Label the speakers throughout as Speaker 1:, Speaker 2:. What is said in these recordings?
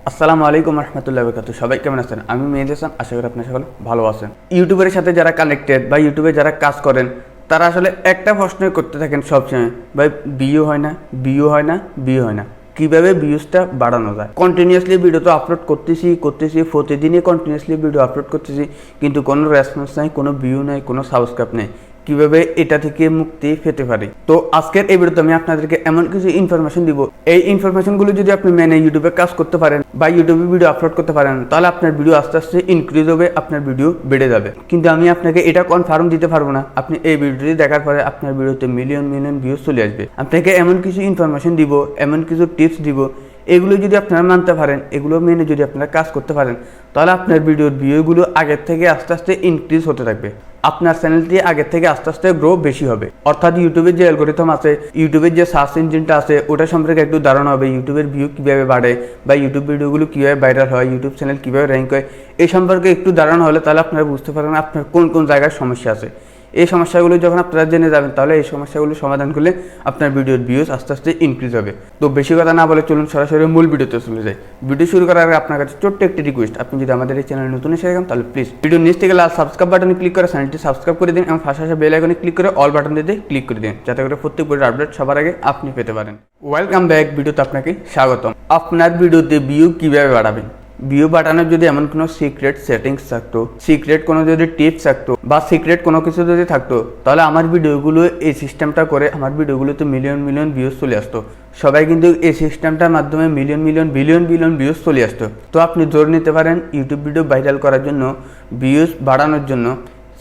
Speaker 1: আসসালামু আলাইকুম রহমতুল্লাহ বরকাতুহু। সবাই কেমন আছেন? আমি মেহেদি হাসান, আশা করি আপনারা সকলে ভালো আছেন। ইউটিউবের সাথে যারা কানেক্টেড বা ইউটিউবে যারা কাজ করেন তারা আসলে একটা প্রশ্নই করতে থাকেন সবসময়, ভাই ভিউ হয় না, ভিউ হয় না, ভিউ হয় না, কীভাবে ভিউজটা বাড়ানো যায়। কন্টিনিউয়াসলি ভিডিও তো আপলোড করতেছি প্রতিদিনই কন্টিনিউয়াসলি ভিডিও আপলোড করতেছি, কিন্তু কোনো রেসপন্স নাই, কোনো ভিউ নাই, কোনো সাবস্ক্রাইব নেই। কিভাবে এটা থেকে মুক্তি পেতে পারি? তো আজকের এই ভিডিওতে আমি আপনাদেরকে এমন কিছু ইনফরমেশন দিব, এই ইনফরমেশনগুলো যদি আপনি মেনে ইউটিউবে কাজ করতে পারেন বা ইউটিউবে ভিডিও আপলোড করতে পারেন, তাহলে আপনার ভিডিও আস্তে আস্তে ইনক্রিজ হবে, আপনার ভিডিও বেড়ে যাবে। কিন্তু আমি আপনাকে এটা কনফার্ম দিতে পারবো না আপনি এই ভিডিওটি দেখার পরে আপনার ভিডিওতে মিলিয়ন মিলিয়ন ভিউজ চলে আসবে। আপনাকে এমন কিছু ইনফরমেশন দিব, এমন কিছু টিপস দিব, এগুলো যদি আপনারা মানতে পারেন, এগুলো মেনে যদি আপনারা কাজ করতে পারেন, তাহলে আপনার ভিডিওর ভিউগুলো আগের থেকে আস্তে আস্তে ইনক্রিজ হতে থাকবে। আপনার চ্যানেলটি আগের থেকে আস্তে আস্তে গ্রো বেশি হবে। অর্থাৎ ইউটিউবের যে অ্যালগরিথম আছে, ইউটিউবের যে সার্চ ইঞ্জিনটা আছে, ওটা সম্পর্কে একটু ধারণা হবে। ইউটিউবের ভিউ কীভাবে বাড়ে বা ইউটিউব ভিডিওগুলো কীভাবে ভাইরাল হয়, ইউটিউব চ্যানেল কীভাবে র্যাঙ্ক হয়, এই সম্পর্কে একটু ধারণা হলে তাহলে আপনারা বুঝতে পারবেন আপনার কোন কোন জায়গায় সমস্যা আছে। এই সমস্যাগুলো যখন আপনারা জেনে যাবেন, তাহলে এই সমস্যাগুলো সমাধান করলে আপনার ভিডিওর ভিউজ আস্তে আস্তে ইনক্রিজ হবে। তো বেশি কথা না বলে চলুন সরাসরি মূল ভিডিওতে চলে যাই। ভিডিও শুরু করার আগে আপনার কাছে ছোট্ট একটি রিকোয়েস্ট, আপনি যদি আমাদের এই চ্যানেলে নতুন এসে থাকেন তাহলে প্লিজ ভিডিও নিচ থেকে লাল সাবস্ক্রাইব বাটনে ক্লিক করে চ্যানেলটি সাবস্ক্রাইব করে দিন এবং পাশে আসা বেল আইকনে ক্লিক করে অল বাটন দিতে ক্লিক করে দিন, যাতে করে প্রত্যেক ভিডিওর আপডেট সবার আগে আপনি পেতে পারেন। ওয়েলকাম ব্যাক, ভিডিওতে আপনাকে স্বাগতম। আপনার ভিডিওতে ভিউ কীভাবে বাড়াবেন? ভিউ বাড়ানোর যদি এমন কোনো সিক্রেট সেটিংস থাকতো, সিক্রেট কোনো যদি টিপস থাকতো বা সিক্রেট কোনো কিছু যদি থাকতো, তাহলে আমার ভিডিওগুলো এই সিস্টেমটা করে আমার ভিডিওগুলোতে মিলিয়ন মিলিয়ন ভিউজ চলে আসতো। সবাই কিন্তু এই সিস্টেমটার মাধ্যমে million million billion billion views চলে আসতো। তো আপনি জোর নিতে পারেন ইউটিউব ভিডিও ভাইরাল করার জন্য, ভিউজ বাড়ানোর জন্য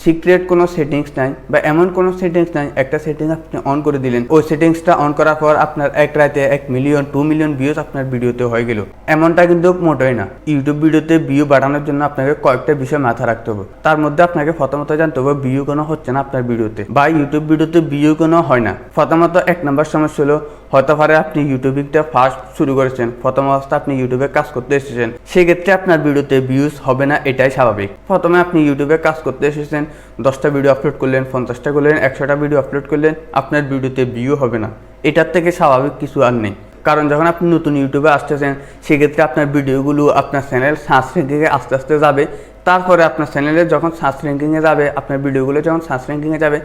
Speaker 1: সিক্রেট কোনো সেটিংস নাই বা এমন কোনো সেটিংস নাই। একটা সেটিংস আপনি অন করে দিলেন, ওই সেটিংসটা অন করার পর আপনার এক রাতে 1 মিলিয়ন 2 মিলিয়ন ভিউজ আপনার ভিডিওতে হয়ে গেল। এমনটা কিন্তু মোটেই না। ইউটিউব ভিডিওতে ভিউ বাড়ানোর জন্য আপনাকে কয়েকটা বিষয় মাথায় রাখতে হবে। তার মধ্যে আপনাকে প্রথমত জানতে হবে ভিউ কোনো হচ্ছে না আপনার ভিডিওতে বা ইউটিউব ভিডিওতে ভিউ কোনো হয় না। প্রথমত 1 নম্বর সমস্যা হলো, হতে পারে আপনি ইউটিউবিংটা ফার্স্ট শুরু করেছেন, প্রথম অবস্থা আপনি ইউটিউবে কাজ করতে এসেছেন, সেক্ষেত্রে আপনার ভিডিওতে ভিউজ হবে না, এটাই স্বাভাবিক। প্রথমে আপনি ইউটিউবে কাজ করতে এসেছেন, 10টা ভিডিও আপলোড করলেন, 50টা করলেন, 100টা ভিডিও আপলোড করলেন, আপনার ভিডিওতে ভিউ হবে না, এটার থেকে স্বাভাবিক কিছু আর নেই। কারণ যখন আপনি নতুন ইউটিউবে আসতেছেন, সেক্ষেত্রে আপনার ভিডিওগুলো আপনার চ্যানেল সার্চ র্যাঙ্কিংয়ে আস্তে আস্তে যাবে। তারপরে আপনার চ্যানেলে যখন সার্চ র্যাঙ্কিংয়ে যাবে, আপনার ভিডিওগুলো যখন সার্চ র্যাঙ্কিংয়ে যাবে,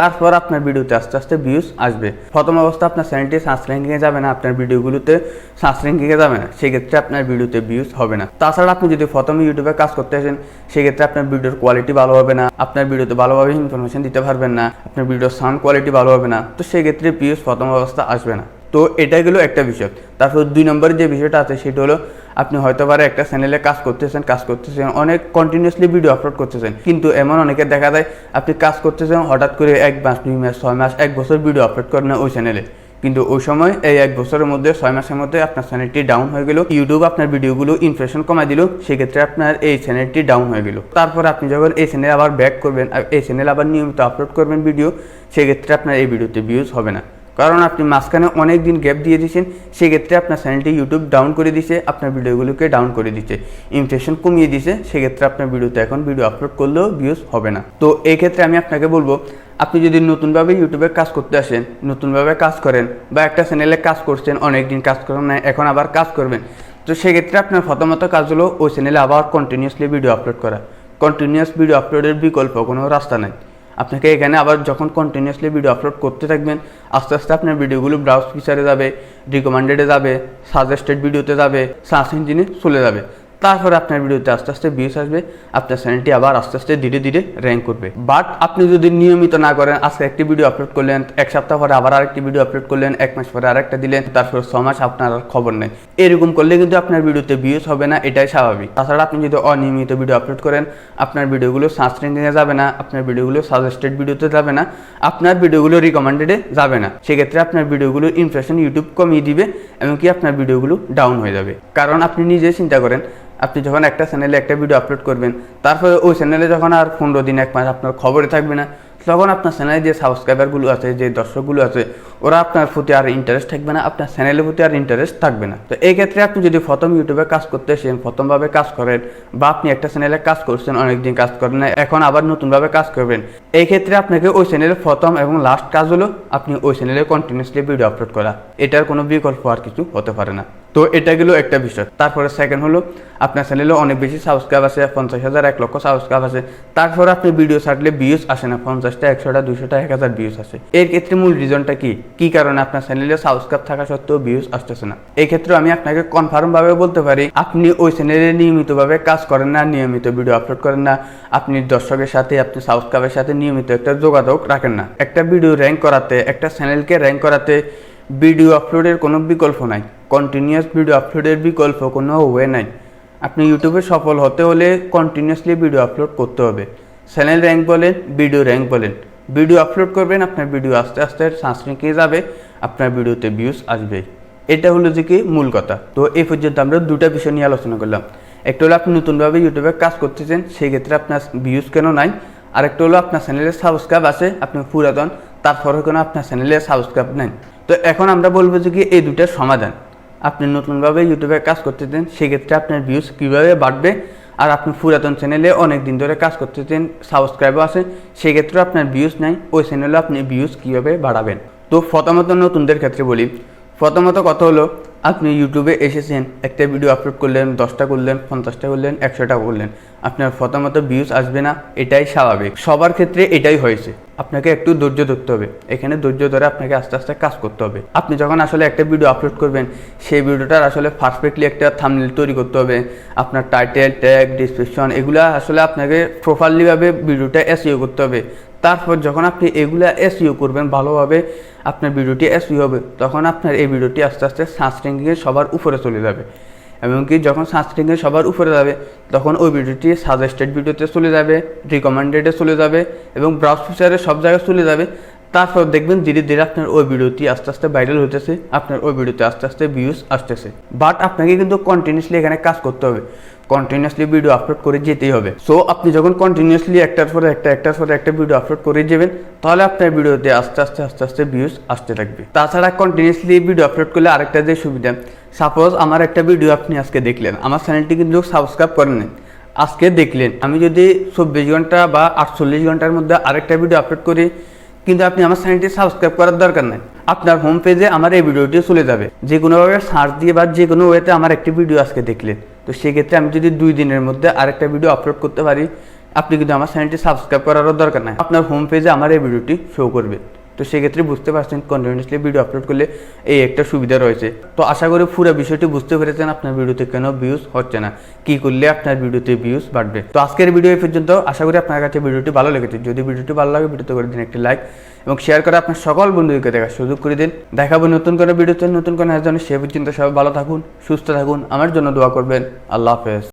Speaker 1: তারপর আপনার ভিডিওতে আস্তে আস্তে ভিউজ আসবে। প্রথম অবস্থা আপনার চ্যানেলটি সার্চ র্যাঙ্কিংয়ে যাবে না, আপনার ভিডিওগুলোতে সার্চ র্যাঙ্কিংয়ে যাবে না, সেক্ষেত্রে আপনার ভিডিওতে ভিউজ হবে না। তাছাড়া আপনি যদি প্রথমে ইউটিউবে কাজ করতে আসেন, সেক্ষেত্রে আপনার ভিডিওর কোয়ালিটি ভালো হবে না, আপনার ভিডিওতে ভালোভাবে ইনফরমেশন দিতে পারবেন না, আপনার ভিডিওর সাউন্ড কোয়ালিটি ভালো হবে না, তো সেক্ষেত্রে ভিউজ প্রথম অবস্থা আসবে না। তো এটা গেলো একটা বিষয়। তারপর 2 নম্বরের যে বিষয়টা আছে সেটা হলো, আপনি হয়তো পারে একটা চ্যানেলে কাজ করতেছেন অনেক কন্টিনিউয়াসলি ভিডিও আপলোড করতেছেন, কিন্তু এমন অনেকে দেখা যায় আপনি কাজ করতেছেন, হঠাৎ করে 1 মাস 2 মাস 6 মাস 1 বছর ভিডিও আপলোড করেন না ওই চ্যানেলে, কিন্তু ওই সময় এই 1 বছরের মধ্যে 6 মাসের মধ্যে আপনার চ্যানেলটি ডাউন হয়ে গেল, ইউটিউব আপনার ভিডিওগুলো ইমপ্রেশন কমাই দিল, সেক্ষেত্রে আপনার এই চ্যানেলটি ডাউন হয়ে গেল। তারপর আপনি যখন এই চ্যানেলে আবার ব্যাক করবেন, এই চ্যানেলে আবার নিয়মিত আপলোড করবেন ভিডিও, সেক্ষেত্রে আপনার এই ভিডিওতে ভিউজ হবে না। কারণ আপনি মাঝখানে অনেক দিন গ্যাপ দিয়ে দিয়েছেন, সেক্ষেত্রে আপনার চ্যানেলটি ইউটিউব ডাউন করে দিয়েছে, আপনার ভিডিওগুলোকে ডাউন করে দিচ্ছে, ইমপ্রেশন কমিয়ে দিয়েছে, সেক্ষেত্রে আপনার ভিডিওতে এখন ভিডিও আপলোড করলেও ভিউজ হবে না। তো এই ক্ষেত্রে আমি আপনাকে বলবো, আপনি যদি নতুনভাবে ইউটিউবে কাজ করতে আসেন, নতুনভাবে কাজ করেন বা একটা চ্যানেলে কাজ করছেন, অনেক দিন কাজ করেন না, এখন আবার কাজ করবেন, তো সেক্ষেত্রে আপনার প্রথমত কাজ হলো ওই চ্যানেলে আবার কন্টিনিউয়াসলি ভিডিও আপলোড করা। কন্টিনিউয়াস ভিডিও আপলোডের বিকল্প কোনো রাস্তা নাই। আপনাকে এখানে আবার যখন কন্টিনিউয়াসলি ভিডিও আপলোড করতে থাকবেন, আস্তে আস্তে আপনার ভিডিওগুলো ব্রাউজ ফিচারে যাবে, রিকমেন্ডেডে যাবে, সাজেস্টেড ভিডিওতে যাবে, সার্চ ইঞ্জিনে চলে যাবে। তারপরে আপনার ভিডিওতে আস্তে আস্তে ভিউজ আসবে, আপনার চ্যানেলটি আবার আস্তে আস্তে ধীরে ধীরে র্যাঙ্ক করবে। বাট আপনি যদি নিয়মিত না করেন, আজকে একটি ভিডিও আপলোড করলেন, 1 সপ্তাহ পরে আবার আরেকটি ভিডিও আপলোড করলেন, 1 মাস পরে আরেকটা দিলেন, তারপর 6 মাস আপনার খবর নেই, এরকম করলে কিন্তু আপনার ভিডিওতে ভিউজ হবে না, এটাই স্বাভাবিক। তাছাড়া আপনি যদি অনিয়মিত ভিডিও আপলোড করেন, আপনার ভিডিওগুলো সার্চ র্যাঙ্কিংয়ে যাবে না, আপনার ভিডিওগুলো সাজেস্টেড ভিডিওতে যাবে না, আপনার ভিডিওগুলো রিকমেন্ডেডে যাবে না, সেক্ষেত্রে আপনার ভিডিওগুলোর ইমপ্রেশন ইউটিউব কমিয়ে দিবে, এমনকি আপনার ভিডিওগুলো ডাউন হয়ে যাবে। কারণ আপনি নিজে চিন্তা করেন, আপনি যখন একটা চ্যানেলে একটা ভিডিও আপলোড করবেন, তারপরে ওই চ্যানেলে যখন আর 15 দিন 1 মাস আপনার খবরে থাকবে না, তখন আপনার চ্যানেলে যে সাবস্ক্রাইবারগুলো আছে, যে দর্শকগুলো আছে, ওরা আপনার প্রতি আর ইন্টারেস্ট থাকবে না, আপনার চ্যানেলের প্রতি আর ইন্টারেস্ট থাকবে না। তো এই ক্ষেত্রে আপনি যদি প্রথম ইউটিউবে কাজ করতে আসেন, প্রথমভাবে কাজ করেন, বা আপনি একটা চ্যানেলে কাজ করছেন, অনেকদিন কাজ করেন না, এখন আবার নতুনভাবে কাজ করবেন, এই ক্ষেত্রে আপনাকে ওই চ্যানেলের প্রথম এবং লাস্ট কাজ হলো আপনি ওই চ্যানেলে কন্টিনিউয়াসলি ভিডিও আপলোড করা। এটার কোনো বিকল্প আর কিছু হতে পারে না। তো এটা গেল একটা বিষয়। তারপরে সেকেন্ড হলো আপনার চ্যানেলে অনেক বেশি সাবস্ক্রাইব আছে, 50,000 1 লক্ষ সাবস্ক্রাইব আছে, তারপরে আপনি ভিডিও ছাড়লে ভিউজ আসে না, 50টা 100টা 200টা 1000 ভিউজ আসে। এর ক্ষেত্রে মূল রিজনটা কি কারণে আপনার চ্যানেলে সাবস্ক্রাইব থাকা সত্ত্বেও ভিউজ আসতেছে না? এই ক্ষেত্রে আমি আপনাকে কনফার্ম ভাবে বলতে পারি, আপনি ওই চ্যানেলে নিয়মিতভাবে কাজ করেন না, নিয়মিত ভিডিও আপলোড করেন না, আপনি দর্শকের সাথে আপনি সাবস্ক্রাইবের সাথে নিয়মিত একটা যোগাযোগ রাখেন না। একটা ভিডিও র্যাঙ্ক করাতে, একটা চ্যানেলকে র্যাঙ্ক করাতে ভিডিও আপলোডের কোনো বিকল্প নাই, কন্টিনিউয়াস ভিডিও আপলোডের বিকল্প কোনো ওয়ে নাই। আপনি ইউটিউবে সফল হতে হলে কন্টিনিউয়াসলি ভিডিও আপলোড করতে হবে। চ্যানেল র্যাঙ্ক বলেন, ভিডিও র্যাঙ্ক বলেন, ভিডিও আপলোড করবেন, আপনার ভিডিও আস্তে আস্তে সার্চ র্যাঙ্কে যাবে, আপনার ভিডিওতে ভিউজ আসবে। এটা হলো যে কি মূল কথা। তো এই পর্যন্ত আমরা দুটা বিষয় নিয়ে আলোচনা করলাম। একটা হলো আপনি নতুনভাবে ইউটিউবে কাজ করতেছেন, সেই ক্ষেত্রে আপনার ভিউজ কেন নাই। আরেকটা হলো আপনার চ্যানেলে সাবস্ক্রাইব আছে, আপনি পুরাতন, তারপরে কেন আপনার চ্যানেলে সাবস্ক্রাইব নেন। তো এখন আমরা বলবো যে কি এই দুটার সমাধান। আপনি নতুনভাবে ইউটিউবে কাজ করতেছেন, সেক্ষেত্রে আপনার ভিউজ কীভাবে বাড়বে, আর আপনি পুরাতন চ্যানেলে অনেক দিন ধরে কাজ করতেছেন, সাবস্ক্রাইবও আছে, সেক্ষেত্রে আপনার ভিউজ নাই, ওই চ্যানেলে আপনি ভিউজ কীভাবে বাড়াবেন। তো প্রথমত নতুনদের ক্ষেত্রে বলি, প্রথমত কথা হলো আপনি ইউটিউবে এসেছেন, একটা ভিডিও আপলোড করলেন, 10টা করলেন, 50টা করলেন, 100টা করলেন, আপনার প্রথমত ভিউজ আসবে না, এটাই স্বাভাবিক, সবার ক্ষেত্রে এটাই হয়েছে। আপনাকে একটু ধৈর্য ধরতে হবে, এখানে ধৈর্য ধরে আপনাকে আস্তে আস্তে কাজ করতে হবে। আপনি যখন আসলে একটা ভিডিও আপলোড করবেন, সেই ভিডিওটার আসলে পারফেক্টলি একটা থাম্বনেল তৈরি করতে হবে, আপনার টাইটেল, ট্যাগ, ডিসক্রিপশন এগুলা আসলে আপনাকে প্রপারলিভাবে ভিডিওটা এসইও করতে হবে। তারপর যখন আপনি এগুলা এসইও করবেন ভালোভাবে, আপনার ভিডিওটি এসইও হবে, তখন আপনার এই ভিডিওটি আস্তে আস্তে সার্চ র্যাঙ্কিংয়ে সবার উপরে চলে যাবে। এমনকি যখন সার্চ র্যাঙ্কিংয়ে সবার উপরে যাবে, তখন ওই ভিডিওটি সাজেস্টেড ভিডিওতে চলে যাবে, রিকমেন্ডেডে চলে যাবে, এবং ব্রাউজ ফিচারে সব জায়গায় চলে যাবে। তারপর দেখবেন ধীরে ধীরে আপনার ওই ভিডিওটি আস্তে আস্তে ভাইরাল হতেছে, আপনার ওই ভিডিওতে আস্তে আস্তে ভিউজ আসতেছে। বাট আপনাকে কিন্তু কন্টিনিউসলি এখানে কাজ করতে হবে, কন্টিনিউসলি ভিডিও আপলোড করে যেতেই হবে। সো আপনি যখন কন্টিনিউসলি একটার পরে একটা ভিডিও আপলোড করে যাবেন, তাহলে আপনার ভিডিওতে আস্তে আস্তে ভিউজ আসতে থাকবে। তাছাড়া কন্টিনিউসলি ভিডিও আপলোড করলে আরেকটা যে সুবিধা, সাপোজ আমার একটা ভিডিও আপনি আজকে দেখলেন, আমার চ্যানেলটি কিন্তু সাবস্ক্রাইব করেন নাই, আজকে দেখলেন, আমি যদি 24 ঘন্টা বা 48 ঘন্টার মধ্যে আরেকটা ভিডিও আপলোড করি, কিন্তু আপনি আমার চ্যানেলটি সাবস্ক্রাইব করার দরকার নাই, আপনার হোম পেজে আমার এই ভিডিওটি চলে যাবে। যে কোনোভাবে সার্চ দিয়ে বা যে কোনো ওয়েতে আমার একটি ভিডিও আজকে দেখলেন, তো সেক্ষেত্রে আমি যদি 2 দিনের মধ্যে আরেকটা ভিডিও আপলোড করতে পারি, আপনি কিন্তু আমার চ্যানেলটি সাবস্ক্রাইব করারও দরকার নাই, আপনার হোম পেজে আমার এই ভিডিওটি শো করবে। তো সেক্ষেত্রে বুঝতে পারছেন কন্টিনিউসলি ভিডিও আপলোড করলে এই একটা সুবিধা রয়েছে। তো আশা করি পুরো বিষয়টি বুঝতে পেরেছেন, আপনার ভিডিওতে কেন ভিউজ হচ্ছে না, কি করলে আপনার ভিডিওতে ভিউজ বাড়বে। তো আজকের ভিডিও এই পর্যন্ত। আশা করি আপনার কাছে ভিডিওটি ভালো লেগেছে। যদি ভিডিওটি ভালো লাগে, ভিডিওতে করে দিন একটি লাইক এবং শেয়ার করে আপনার সকল বন্ধুদেরকে দেখার সুযোগ করে দিন। দেখাবো নতুন কোনো ভিডিওতে, নতুন কোনো আয়োজনে। সে পর্যন্ত সবাই ভালো থাকুন, সুস্থ থাকুন, আমার জন্য দোয়া করবেন। আল্লাহ হাফেজ।